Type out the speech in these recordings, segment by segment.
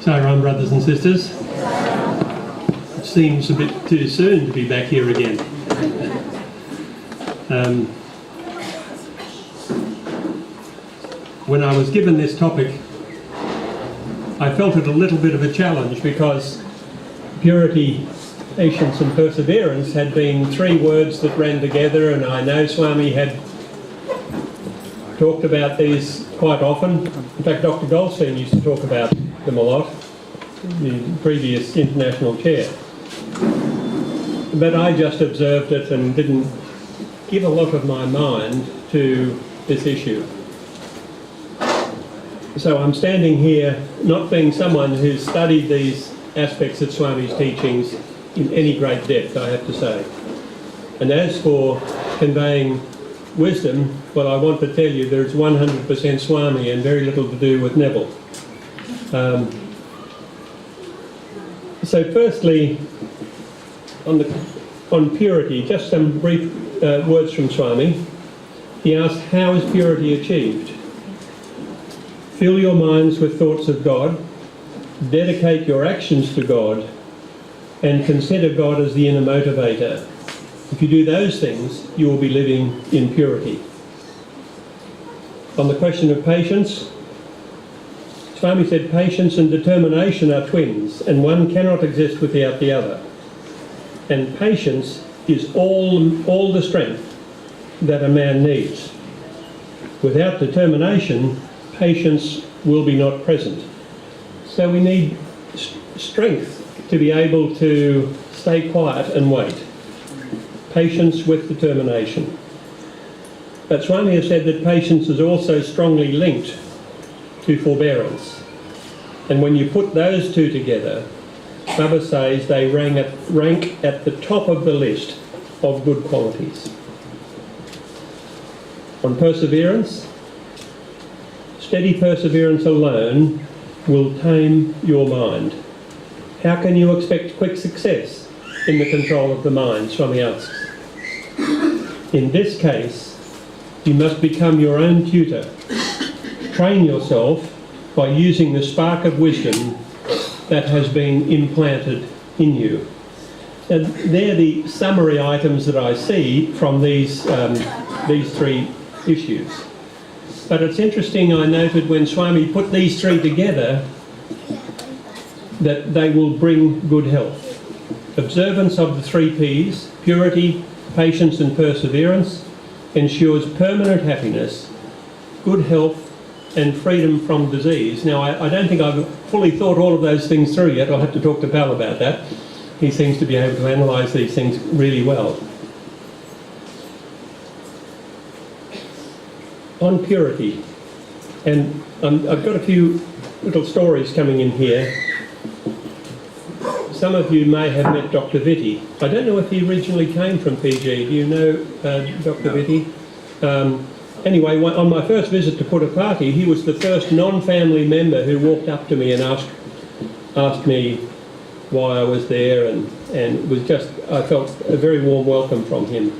Saram, brothers and sisters. It seems a bit too soon to be back here again. When I was given this topic, I felt it a little bit of a challenge because purity, patience and perseverance had been three words that ran together, and I know Swami had talked about these quite often. In fact, Dr. Goldstein used to talk about them a lot, the previous international chair. But I just observed it and didn't give a lot of my mind to this issue. So I'm standing here not being someone who's studied these aspects of Swami's teachings in any great depth, I have to say. And as for conveying wisdom, well, I want to tell you there's 100% Swami and very little to do with Neville. So firstly, on purity, just some brief words from Swami. He asked, how is purity achieved? Fill your minds with thoughts of God, dedicate your actions to God, and consider God as the inner motivator. If you do those things, you will be living in purity. On the question of patience, Swami said patience and determination are twins, and one cannot exist without the other. And patience is all the strength that a man needs. Without determination, patience will be not present. So we need strength to be able to stay quiet and wait. Patience with determination. But Swami has said that patience is also strongly linked to forbearance. And when you put those two together, Baba says they rank at the top of the list of good qualities. On perseverance, steady perseverance alone will tame your mind. How can you expect quick success in the control of the mind, Swami asks. In this case, you must become your own tutor. Train yourself by using the spark of wisdom that has been implanted in you. And they're the summary items that I see from these three issues. But it's interesting, I noted when Swami put these three together, that they will bring good health. Observance of the three P's, purity, patience and perseverance, ensures permanent happiness, good health and freedom from disease. Now, I don't think I've fully thought all of those things through yet. I'll have to talk to Pal about that. He seems to be able to analyse these things really well. On purity, and I've got a few little stories coming in here. Some of you may have met Dr. Vitti. I don't know if he originally came from Fiji. Do you know Dr. Vitti? Anyway, on my first visit to Puttapati, he was the first non-family member who walked up to me and asked me why I was there, and it was just, I felt a very warm welcome from him.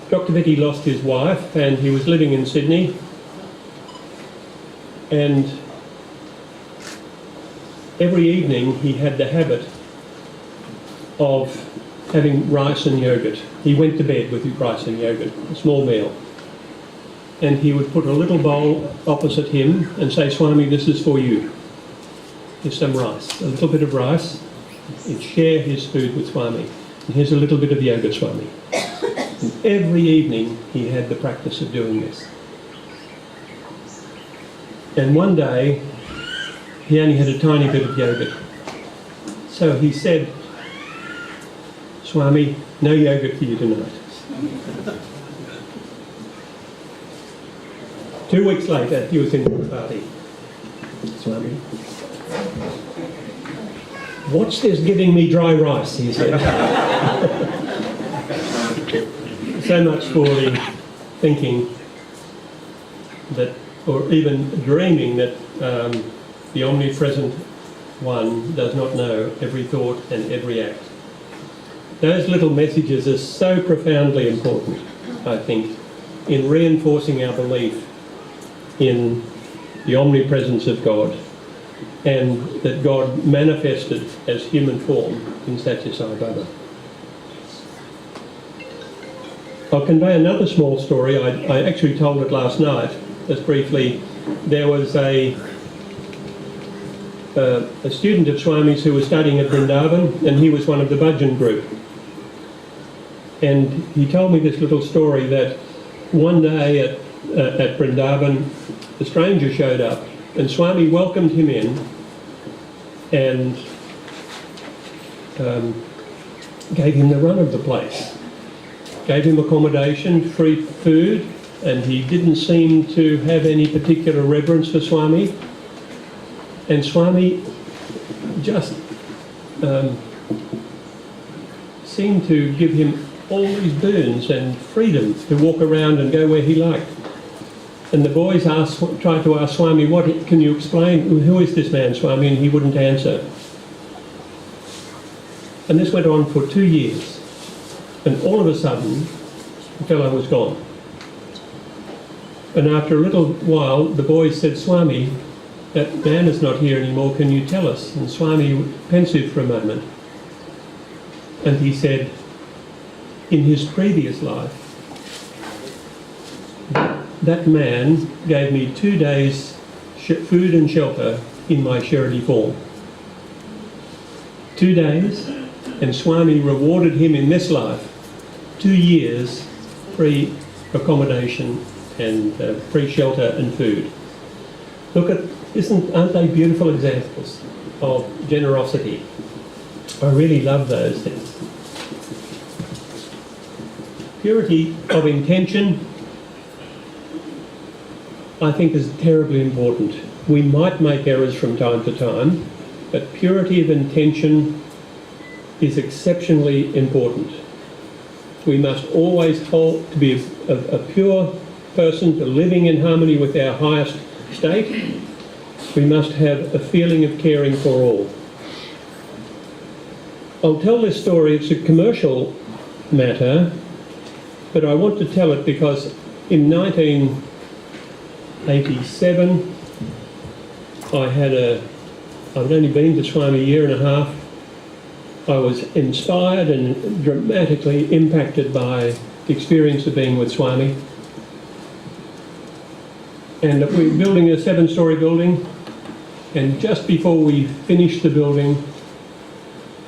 Dr. Vitti lost his wife and he was living in Sydney, and every evening he had the habit of having rice and yogurt. He went to bed with rice and yogurt, a small meal. And he would put a little bowl opposite him and say, Swami, this is for you. Here's some rice, a little bit of rice. He'd share his food with Swami. And here's a little bit of yogurt, Swami. And every evening he had the practice of doing this. And one day, he only had a tiny bit of yogurt. So he said, Swami, no yogurt for you tonight. 2 weeks later, he was in the party. Swami, what's this giving me dry rice, he said. So much for the thinking that, or even dreaming that the omnipresent one does not know every thought and every act. Those little messages are so profoundly important, I think, in reinforcing our belief in the omnipresence of God and that God manifested as human form in Sathya Sai Baba. I'll convey another small story. I actually told it last night, just briefly. There was a student of Swami's who was studying at Vrindavan, and he was one of the Bhajan group. And he told me this little story that one day at Vrindavan, a stranger showed up, and Swami welcomed him in and gave him the run of the place. Gave him accommodation, free food, and he didn't seem to have any particular reverence for Swami. And Swami just seemed to give him all these boons and freedom to walk around and go where he liked. And the boys tried to ask Swami, "What can you explain? Who is this man, Swami?" And he wouldn't answer. And this went on for 2 years. And all of a sudden, the fellow was gone. And after a little while, the boys said, "Swami, that man is not here anymore, can you tell us?" And Swami was pensive for a moment. And he said, in his previous life, that man gave me 2 days food and shelter in my Shirdi form. 2 days, and Swami rewarded him in this life 2 years free accommodation and free shelter and food. Look at, aren't they beautiful examples of generosity? I really love those things. Purity of intention, I think, is terribly important. We might make errors from time to time, but purity of intention is exceptionally important. We must always hold to be a pure person, to living in harmony with our highest state. We must have a feeling of caring for all. I'll tell this story. It's a commercial matter, but I want to tell it because in 1987 I'd only been to Swami a year and a half. I was inspired and dramatically impacted by the experience of being with Swami. And we were building a 7-story building, and just before we finished the building,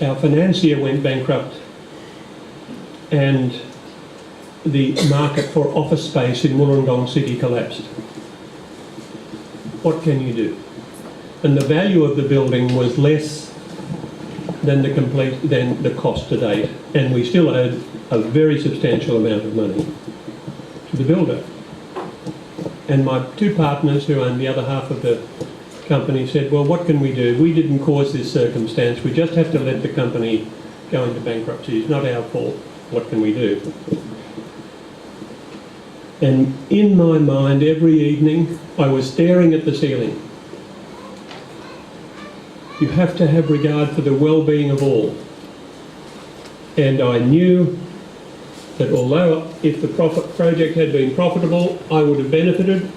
our financier went bankrupt, and the market for office space in Wollongong City collapsed. What can you do? And the value of the building was less than the cost to date, and we still owed a very substantial amount of money to the builder. And my 2 partners, who own the other half of the company, said, "Well, what can we do? We didn't cause this circumstance. We just have to let the company go into bankruptcy. It's not our fault. What can we do?" And in my mind, every evening, I was staring at the ceiling. You have to have regard for the well-being of all. And I knew that although if the project had been profitable, I would have benefited.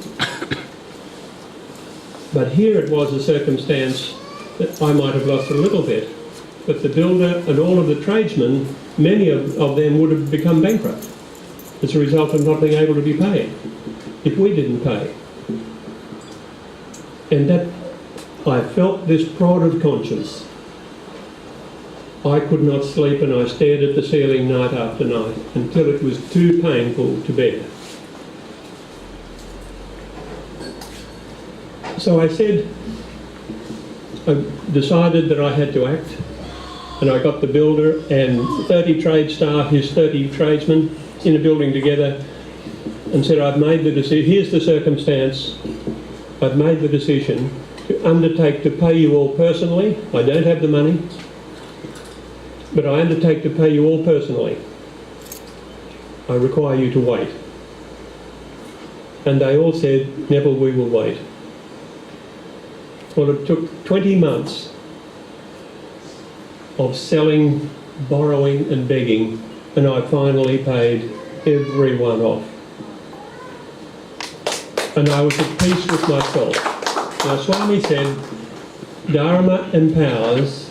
But here it was a circumstance that I might have lost a little bit. But the builder and all of the tradesmen, many of them would have become bankrupt as a result of not being able to be paid if we didn't pay. And that I felt this prod of conscience. I could not sleep, and I stared at the ceiling night after night until it was too painful to bear. So I decided that I had to act, and I got the builder and 30 trade staff, his 30 tradesmen, in a building together, and said, "I've made the decision, here's the circumstance, I've made the decision to undertake to pay you all personally. I don't have the money, but I undertake to pay you all personally. I require you to wait." And they all said, "Neville, we will wait." Well, it took 20 months of selling, borrowing and begging, and I finally paid everyone off. And I was at peace with myself. Now, Swami said, Dharma empowers,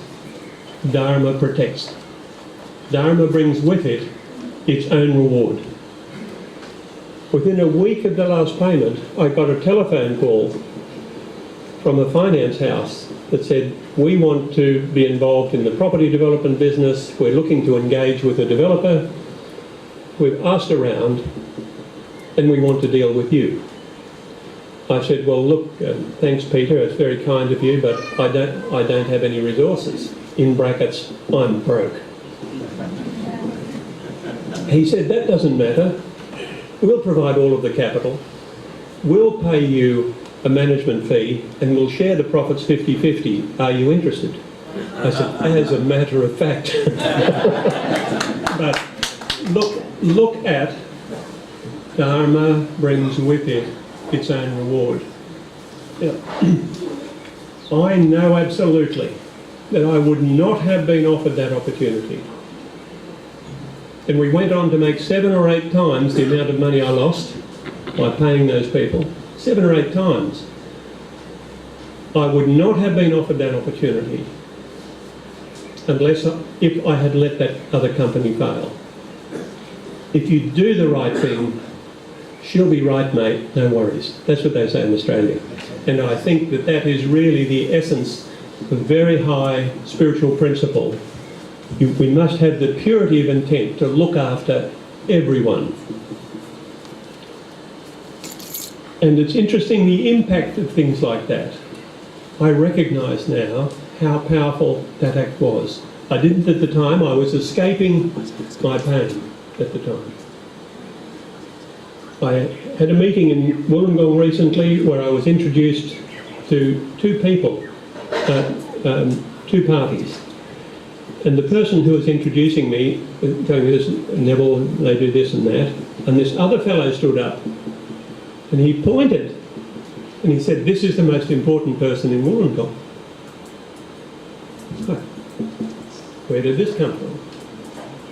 Dharma protects. Dharma brings with it its own reward. Within a week of the last payment, I got a telephone call from a finance house that said, we want to be involved in the property development business, we're looking to engage with a developer, we've asked around, and we want to deal with you. I said, well look, thanks Peter, it's very kind of you, but I don't have any resources. In brackets, I'm broke. He said, that doesn't matter. We'll provide all of the capital. We'll pay you a management fee and we'll share the profits 50-50. Are you interested? I said, as a matter of fact. But look at Dharma brings with it its own reward. Now, I know absolutely that I would not have been offered that opportunity. And we went on to make 7 or 8 times the amount of money I lost by paying those people. 7 or 8 times. I would not have been offered that opportunity if I had let that other company fail. If you do the right thing, she'll be right, mate, no worries. That's what they say in Australia. And I think that that is really the essence of a very high spiritual principle. We must have the purity of intent to look after everyone. And it's interesting the impact of things like that. I recognise now how powerful that act was. I didn't at the time, I was escaping my pain at the time. I had a meeting in Wollongong recently where I was introduced to 2 people, 2 parties. And the person who was introducing me, telling me this, Neville, they do this and that, and this other fellow stood up and he pointed and he said, this is the most important person in Wollongong. So, where did this come from?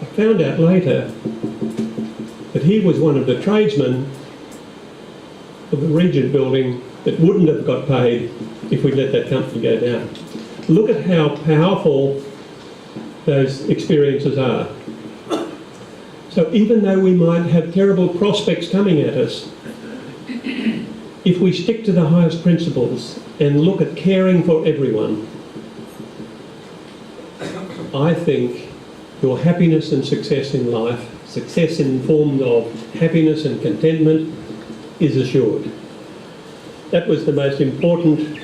I found out later that he was one of the tradesmen of the Regent building that wouldn't have got paid if we'd let that company go down. Look at how powerful those experiences are. So even though we might have terrible prospects coming at us, if we stick to the highest principles and look at caring for everyone, I think your happiness and success in life, success in forms of happiness and contentment, is assured. That was the most important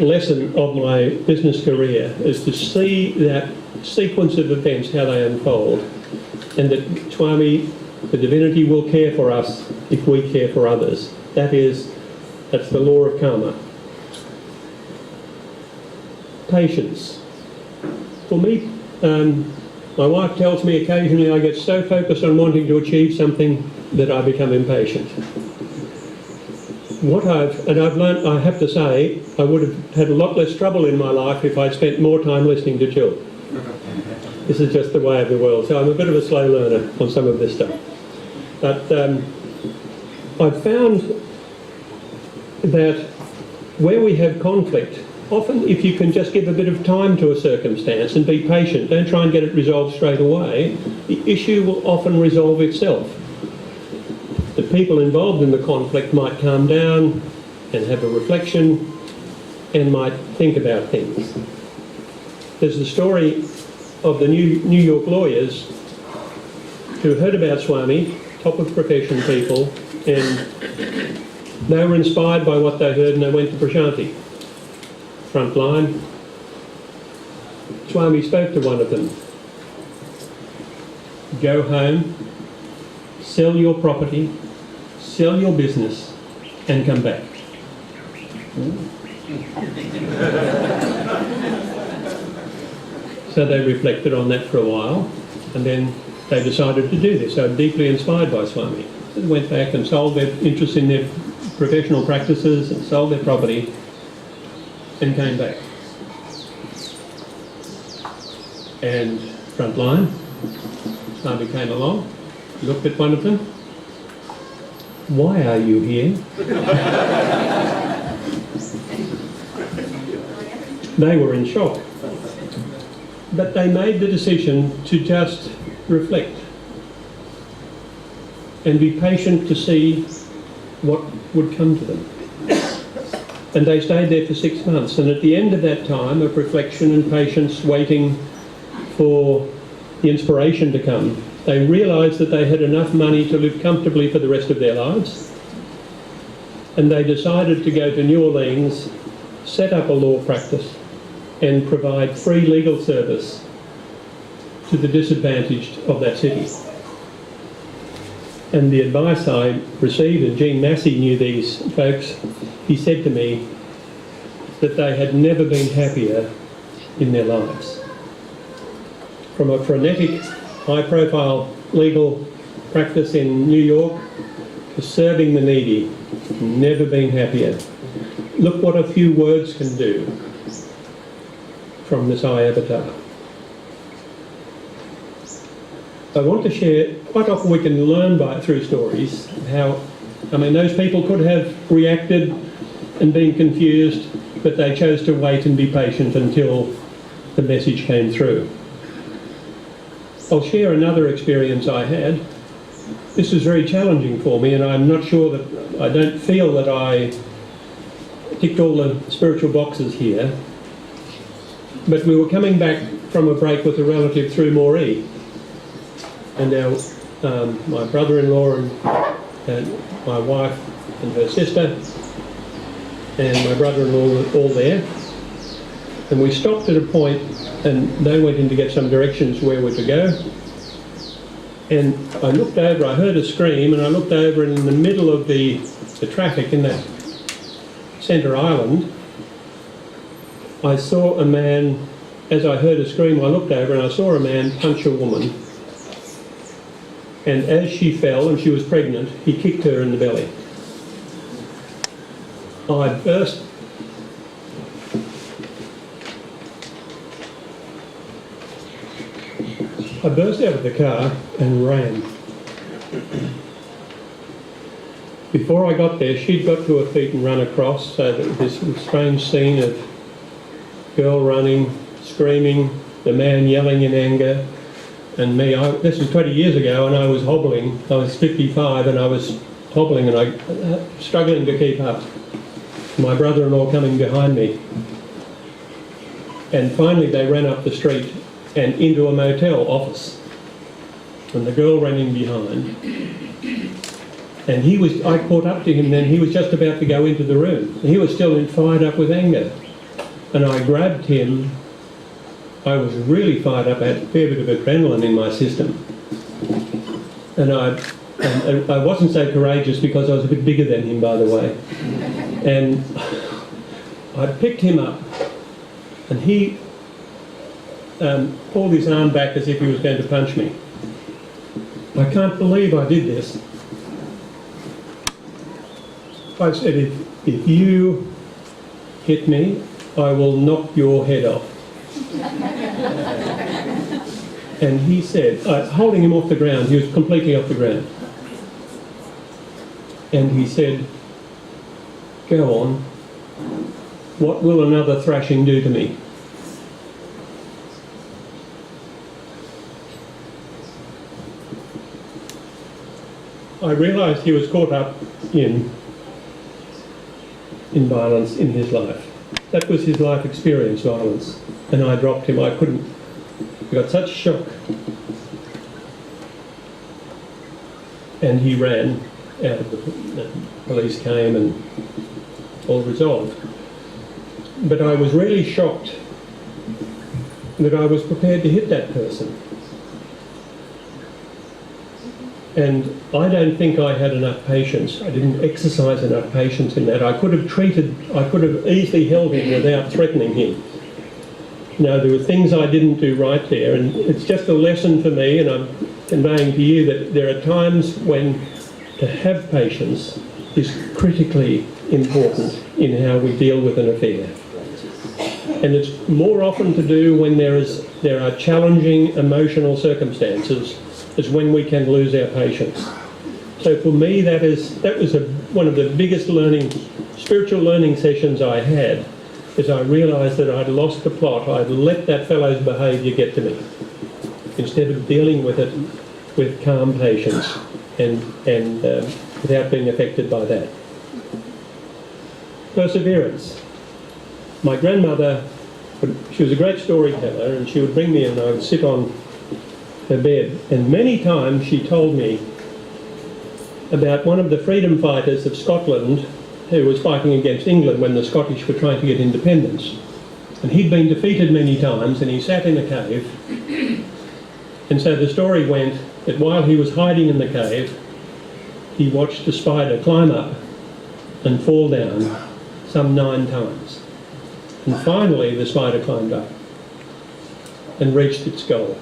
lesson of my business career, is to see that sequence of events, how they unfold, and that Swami, the divinity, will care for us if we care for others. That's the law of karma. Patience. For me, my wife tells me occasionally I get so focused on wanting to achieve something that I become impatient. I've learnt, I have to say, I would have had a lot less trouble in my life if I'd spent more time listening to children. This is just the way of the world. So I'm a bit of a slow learner on some of this stuff. But I've found that where we have conflict, often if you can just give a bit of time to a circumstance and be patient, don't try and get it resolved straight away, the issue will often resolve itself. The people involved in the conflict might calm down and have a reflection and might think about things. There's the story of the New York lawyers who heard about Swami, top of profession people, and they were inspired by what they heard and they went to Prashanti. Front line. Swami spoke to one of them. Go home, sell your property, sell your business, and come back. So they reflected on that for a while, and then they decided to do this. They were deeply inspired by Swami. They went back and sold their interest in their professional practices and sold their property and came back. And front line, Swami came along, looked at one of them. Why are you here? They were in shock. But they made the decision to just reflect and be patient to see what would come to them. And they stayed there for 6 months. And at the end of that time of reflection and patience, waiting for the inspiration to come, they realised that they had enough money to live comfortably for the rest of their lives. And they decided to go to New Orleans, set up a law practice, and provide free legal service to the disadvantaged of that city. And the advice I received, and Gene Massey knew these folks, he said to me that they had never been happier in their lives. From a frenetic, high-profile legal practice in New York to serving the needy, never been happier. Look what a few words can do from this eye avatar. I want to share, quite often we can learn through stories how, those people could have reacted and been confused, but they chose to wait and be patient until the message came through. I'll share another experience I had. This was very challenging for me, and I'm not sure that, I don't feel that I ticked all the spiritual boxes here, but we were coming back from a break with a relative through Moree. And my brother-in-law and my wife and her sister and my brother-in-law were all there. And we stopped at a point and they went in to get some directions where we're to go. And I looked over, I heard a scream, and I looked over, and in the middle of the traffic in that centre island, I saw a man, as I heard a scream, I looked over and I saw a man punch a woman. And as she fell, and she was pregnant, he kicked her in the belly. I burst out of the car and ran. Before I got there, she'd got to her feet and run across, so that this strange scene of girl running, screaming, the man yelling in anger, and me. This was 20 years ago, and I was hobbling. I was 55, and I was hobbling, and I struggling to keep up. My brother-in-law coming behind me. And finally they ran up the street and into a motel office. And the girl ran in behind. And I caught up to him then, he was just about to go into the room. He was still fired up with anger. And I grabbed him. I was really fired up, I had a fair bit of adrenaline in my system. And I wasn't so courageous because I was a bit bigger than him, by the way. And I picked him up, and he pulled his arm back as if he was going to punch me. I can't believe I did this. I said, if you hit me, I will knock your head off. And he said, holding him off the ground, he was completely off the ground. And he said, go on, what will another thrashing do to me? I realised he was caught up in violence in his life. That was his life experience, violence. And I dropped him. I got such shock. And he ran out of the police came and all resolved. But I was really shocked that I was prepared to hit that person. And I don't think I had enough patience. I didn't exercise enough patience in that. I could have easily held him without threatening him. Now, there were things I didn't do right there, and it's just a lesson for me, and I'm conveying to you that there are times when to have patience is critically important in how we deal with an affair. And it's more often to do when there are challenging emotional circumstances is when we can lose our patience. So for me, that was one of the biggest spiritual learning sessions I had, is I realised that I'd lost the plot. I'd let that fellow's behaviour get to me, instead of dealing with it with calm patience and without being affected by that. Perseverance. My grandmother, she was a great storyteller, and she would bring me and I would sit on her bed, and many times she told me about one of the freedom fighters of Scotland who was fighting against England when the Scottish were trying to get independence. And he'd been defeated many times, and he sat in a cave. And so the story went that while he was hiding in the cave, he watched a spider climb up and fall down some 9 times. And finally the spider climbed up and reached its goal.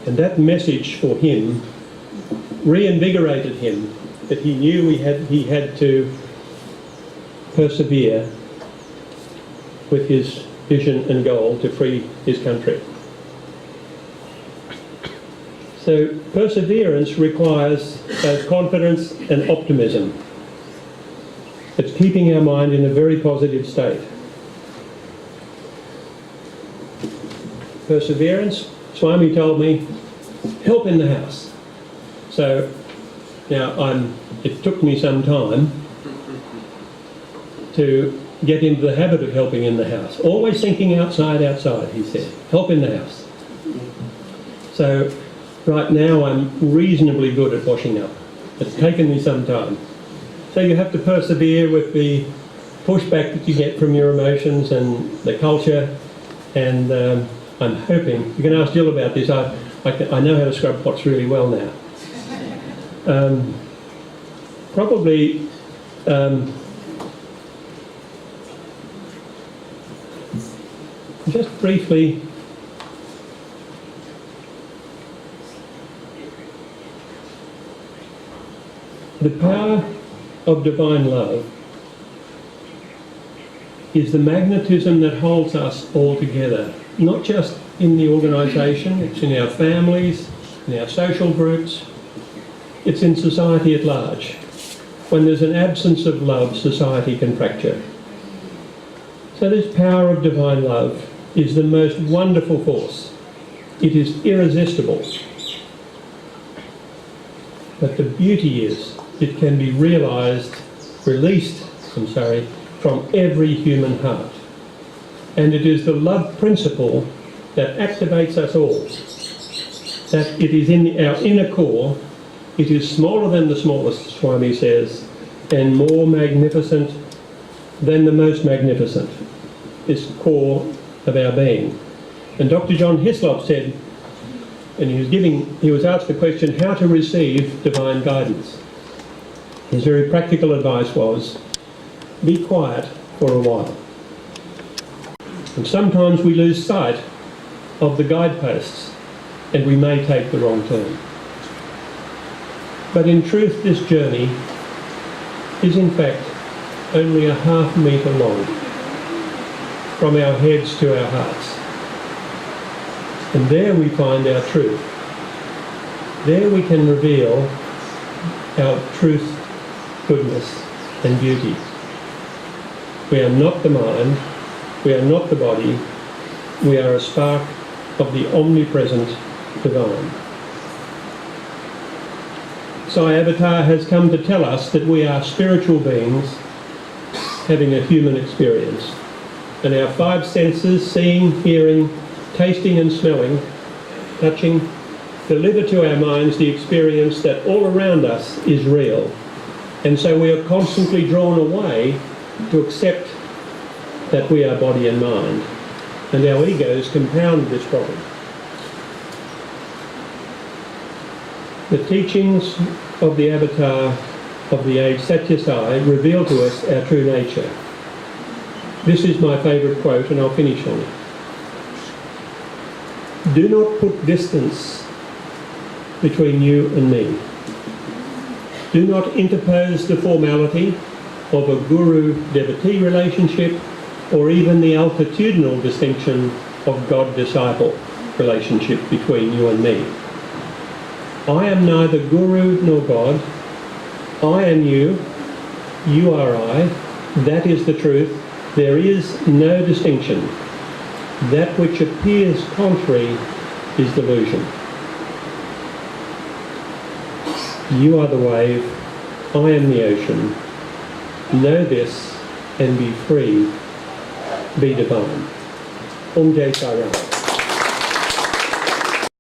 And that message for him reinvigorated him, that he knew he had to persevere with his vision and goal to free his country. So perseverance requires both confidence and optimism. It's keeping our mind in a very positive state. Perseverance, Swami told me, help in the house. So now it took me some time to get into the habit of helping in the house. Always thinking outside, he said. Help in the house. So right now I'm reasonably good at washing up. It's taken me some time. So you have to persevere with the pushback that you get from your emotions and the culture, and I'm hoping, you can ask Jill about this, I know how to scrub pots really well now. Probably just briefly, the power of divine love is the magnetism that holds us all together, not just in the organisation, it's in our families, in our social groups, it's in society at large. When there's an absence of love, society can fracture. So this power of divine love is the most wonderful force. It is irresistible. But the beauty is it can be released from every human heart. And it is the love principle that activates us all. That it is in our inner core, it is smaller than the smallest, Swami says, and more magnificent than the most magnificent, this core of our being. And Dr. John Hislop said, and he was asked the question, how to receive divine guidance. His very practical advice was, be quiet for a while. And sometimes we lose sight of the guideposts and we may take the wrong turn. But in truth, this journey is in fact only a half metre long, from our heads to our hearts. And there we find our truth. There we can reveal our truth, goodness and beauty. We are not the mind, we are not the body, we are a spark of the omnipresent divine. Sai Avatar has come to tell us that we are spiritual beings having a human experience. And our 5 senses, seeing, hearing, tasting and smelling, touching, deliver to our minds the experience that all around us is real. And so we are constantly drawn away to accept that we are body and mind. And our egos compound this problem. The teachings of the Avatar of the age Satya Sai reveal to us our true nature. This is my favourite quote, and I'll finish on it. Do not put distance between you and me. Do not interpose the formality of a guru-devotee relationship or even the altitudinal distinction of God-disciple relationship between you and me. I am neither guru nor God. I am you, you are I, that is the truth, There is no distinction. That which appears contrary is delusion. You are the wave, I am the ocean. Know this and be free. Be divine. Om Jai Sai Ram.